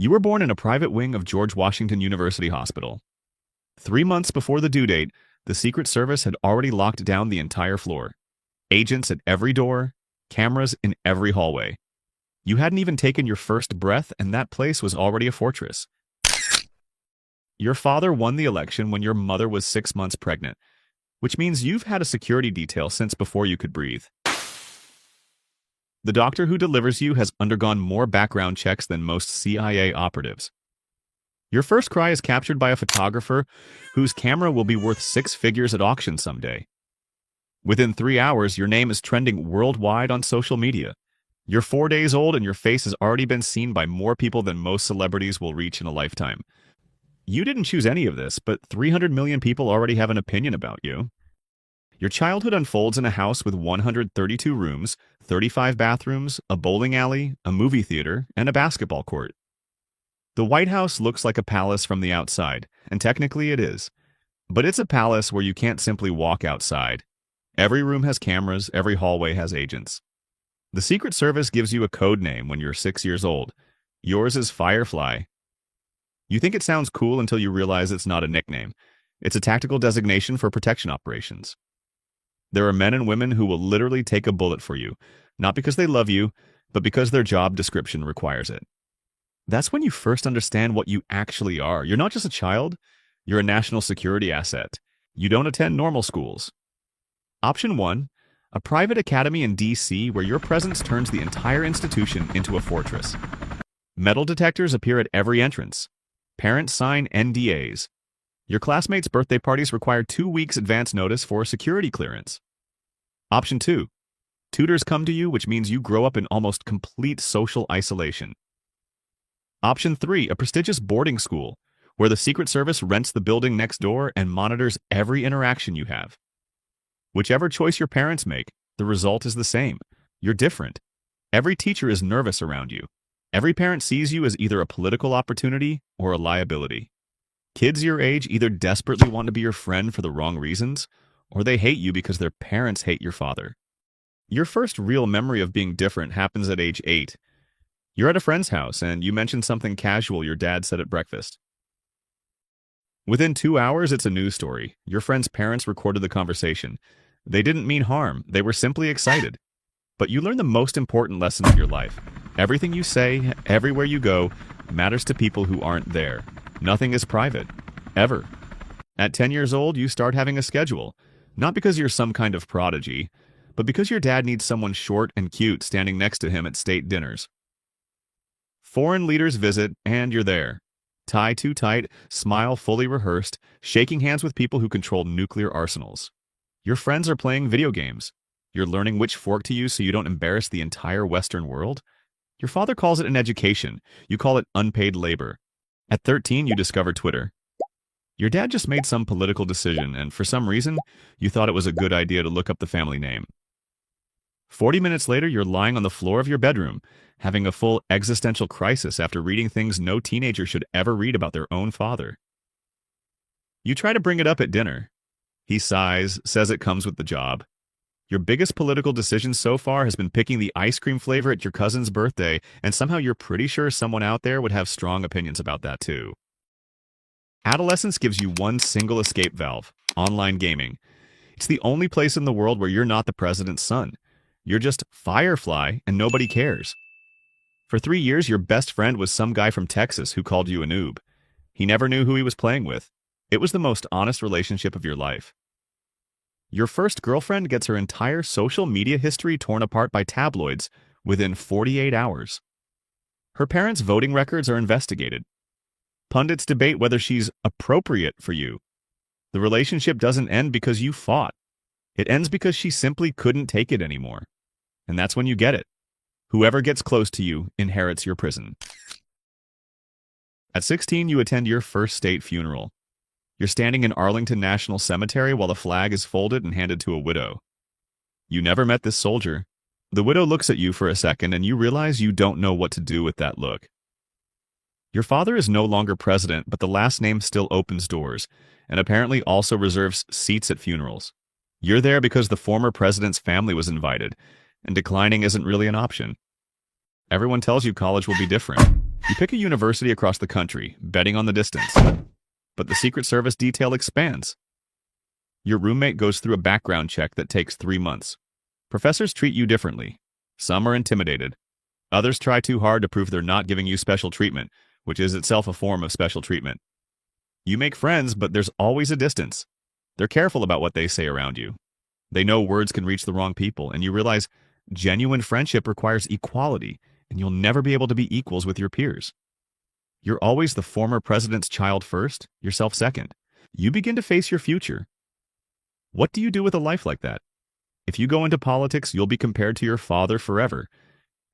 You were born in a private wing of George Washington University Hospital. 3 months before the due date, the Secret Service had already locked down the entire floor. Agents at every door, cameras in every hallway. You hadn't even taken your first breath, and that place was already a fortress. Your father won the election when your mother was 6 months pregnant, which means you've had a security detail since before you could breathe. The doctor who delivers you has undergone more background checks than most CIA operatives. Your first cry is captured by a photographer whose camera will be worth six figures at auction someday. Within 3 hours, your name is trending worldwide on social media. You're 4 days old and your face has already been seen by more people than most celebrities will reach in a lifetime. You didn't choose any of this, but 300 million people already have an opinion about you. Your childhood unfolds in a house with 132 rooms, 35 bathrooms, a bowling alley, a movie theater, and a basketball court. The White House looks like a palace from the outside, and technically it is. But it's a palace where you can't simply walk outside. Every room has cameras, every hallway has agents. The Secret Service gives you a code name when you're 6 years old. Yours is Firefly. You think it sounds cool until you realize it's not a nickname. It's a tactical designation for protection operations. There are men and women who will literally take a bullet for you, not because they love you, but because their job description requires it. That's when you first understand what you actually are. You're not just a child, you're a national security asset. You don't attend normal schools. Option 1, a private academy in DC where your presence turns the entire institution into a fortress. Metal detectors appear at every entrance. Parents sign NDAs. Your classmates' birthday parties require 2 weeks advance notice for security clearance. Option 2. Tutors come to you, which means you grow up in almost complete social isolation. Option 3. A prestigious boarding school, where the Secret Service rents the building next door and monitors every interaction you have. Whichever choice your parents make, the result is the same. You're different. Every teacher is nervous around you. Every parent sees you as either a political opportunity or a liability. Kids your age either desperately want to be your friend for the wrong reasons, or they hate you because their parents hate your father. Your first real memory of being different happens at age 8. You're at a friend's house and you mention something casual your dad said at breakfast. Within 2 hours, it's a news story. Your friend's parents recorded the conversation. They didn't mean harm. They were simply excited. But you learn the most important lesson of your life. Everything you say, everywhere you go, matters to people who aren't there. Nothing is private. Ever. At 10 years old, you start having a schedule. Not because you're some kind of prodigy, but because your dad needs someone short and cute standing next to him at state dinners. Foreign leaders visit, and you're there. Tie too tight, smile fully rehearsed, shaking hands with people who control nuclear arsenals. Your friends are playing video games. You're learning which fork to use so you don't embarrass the entire Western world. Your father calls it an education. You call it unpaid labor. At 13, you discover Twitter. Your dad just made some political decision, and for some reason, you thought it was a good idea to look up the family name. 40 minutes later, you're lying on the floor of your bedroom, having a full existential crisis after reading things no teenager should ever read about their own father. You try to bring it up at dinner. He sighs, says it comes with the job. Your biggest political decision so far has been picking the ice cream flavor at your cousin's birthday, and somehow you're pretty sure someone out there would have strong opinions about that too. Adolescence gives you one single escape valve: online gaming. It's the only place in the world where you're not the president's son. You're just Firefly, and nobody cares. For 3 years, your best friend was some guy from Texas who called you a noob. He never knew who he was playing with. It was the most honest relationship of your life. Your first girlfriend gets her entire social media history torn apart by tabloids within 48 hours. Her parents' voting records are investigated. Pundits debate whether she's appropriate for you. The relationship doesn't end because you fought. It ends because she simply couldn't take it anymore. And that's when you get it. Whoever gets close to you inherits your prison. At 16, you attend your first state funeral. You're standing in Arlington National Cemetery while the flag is folded and handed to a widow. You never met this soldier. The widow looks at you for a second and you realize you don't know what to do with that look. Your father is no longer president, but the last name still opens doors, and apparently also reserves seats at funerals. You're there because the former president's family was invited, and declining isn't really an option. Everyone tells you college will be different. You pick a university across the country, betting on the distance. But the Secret Service detail expands. Your roommate goes through a background check that takes 3 months. Professors treat you differently. Some are intimidated. Others try too hard to prove they're not giving you special treatment, which is itself a form of special treatment. You make friends, but there's always a distance. They're careful about what they say around you. They know words can reach the wrong people, and you realize genuine friendship requires equality, and you'll never be able to be equals with your peers. You're always the former president's child first, yourself second. You begin to face your future. What do you do with a life like that? If you go into politics, you'll be compared to your father forever.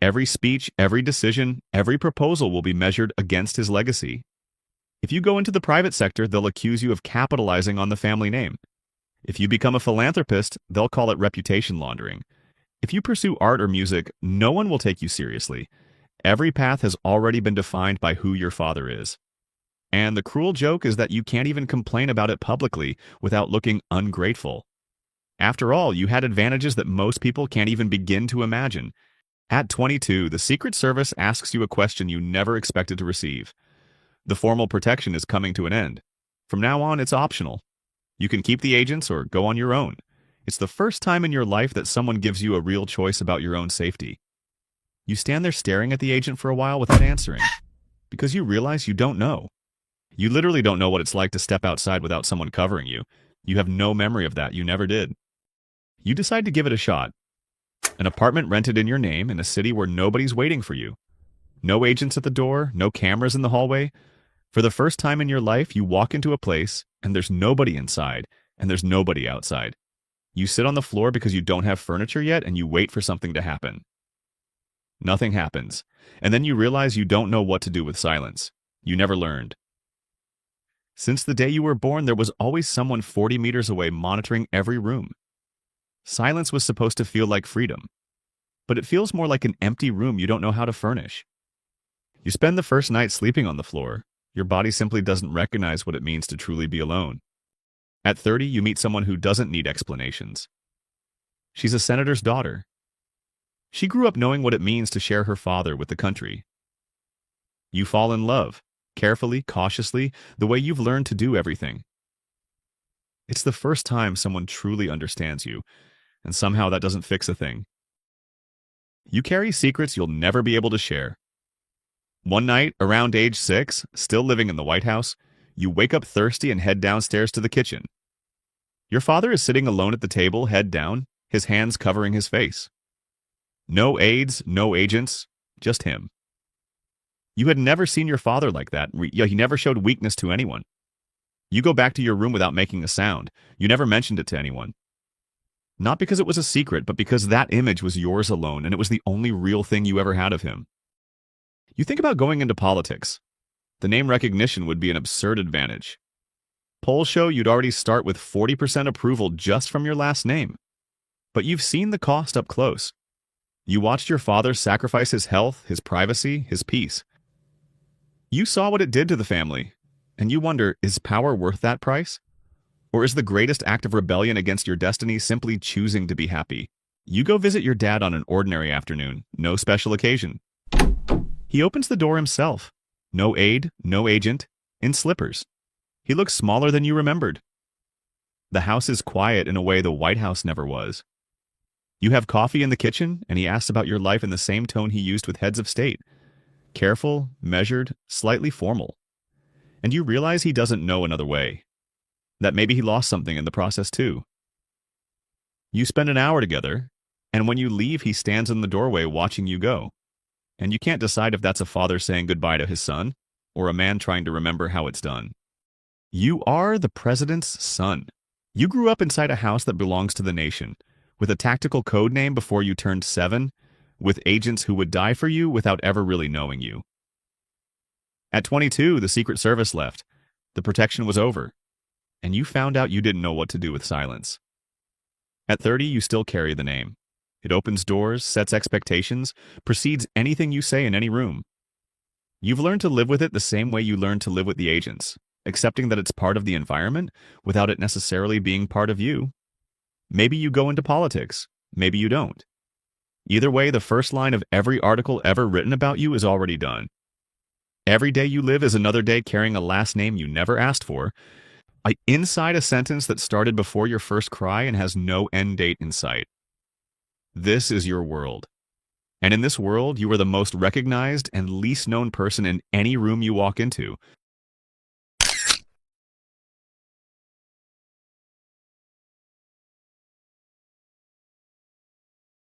Every speech, every decision, every proposal will be measured against his legacy. If you go into the private sector, they'll accuse you of capitalizing on the family name. If you become a philanthropist, they'll call it reputation laundering. If you pursue art or music, no one will take you seriously. Every path has already been defined by who your father is. And the cruel joke is that you can't even complain about it publicly without looking ungrateful. After all, you had advantages that most people can't even begin to imagine. At 22, the Secret Service asks you a question you never expected to receive. The formal protection is coming to an end. From now on, it's optional. You can keep the agents or go on your own. It's the first time in your life that someone gives you a real choice about your own safety. You stand there staring at the agent for a while without answering, because you realize you don't know. You literally don't know what it's like to step outside without someone covering you. You have no memory of that. You never did. You decide to give it a shot. An apartment rented in your name in a city where nobody's waiting for you. No agents at the door, no cameras in the hallway. For the first time in your life, you walk into a place, and there's nobody inside, and there's nobody outside. You sit on the floor because you don't have furniture yet, and you wait for something to happen. Nothing happens, and then you realize you don't know what to do with silence. You never learned. Since the day you were born, there was always someone 40 meters away monitoring every room. Silence was supposed to feel like freedom, but it feels more like an empty room you don't know how to furnish. You spend the first night sleeping on the floor. Your body simply doesn't recognize what it means to truly be alone. At 30, you meet someone who doesn't need explanations. She's a senator's daughter. She grew up knowing what it means to share her father with the country. You fall in love, carefully, cautiously, the way you've learned to do everything. It's the first time someone truly understands you, and somehow that doesn't fix a thing. You carry secrets you'll never be able to share. One night, around age 6, still living in the White House, you wake up thirsty and head downstairs to the kitchen. Your father is sitting alone at the table, head down, his hands covering his face. No aides, no agents, just him. You had never seen your father like that. He never showed weakness to anyone. You go back to your room without making a sound. You never mentioned it to anyone. Not because it was a secret, but because that image was yours alone, and it was the only real thing you ever had of him. You think about going into politics. The name recognition would be an absurd advantage. Polls show you'd already start with 40% approval just from your last name. But you've seen the cost up close. You watched your father sacrifice his health, his privacy, his peace. You saw what it did to the family, and you wonder, is power worth that price? Or is the greatest act of rebellion against your destiny simply choosing to be happy? You go visit your dad on an ordinary afternoon, no special occasion. He opens the door himself. No aide, no agent, in slippers. He looks smaller than you remembered. The house is quiet in a way the White House never was. You have coffee in the kitchen, and he asks about your life in the same tone he used with heads of state. Careful, measured, slightly formal. And you realize he doesn't know another way. That maybe he lost something in the process too. You spend an hour together, and when you leave, he stands in the doorway watching you go. And you can't decide if that's a father saying goodbye to his son, or a man trying to remember how it's done. You are the president's son. You grew up inside a house that belongs to the nation, with a tactical code name before you turned 7, with agents who would die for you without ever really knowing you. At 22, the Secret Service left. The protection was over, and you found out you didn't know what to do with silence. At 30, you still carry the name. It opens doors, sets expectations, precedes anything you say in any room. You've learned to live with it the same way you learned to live with the agents, accepting that it's part of the environment without it necessarily being part of you. Maybe you go into politics, maybe you don't. Either way, the first line of every article ever written about you is already done. Every day you live is another day carrying a last name you never asked for. Inside a sentence that started before your first cry and has no end date in sight. This is your world. And in this world, you are the most recognized and least known person in any room you walk into.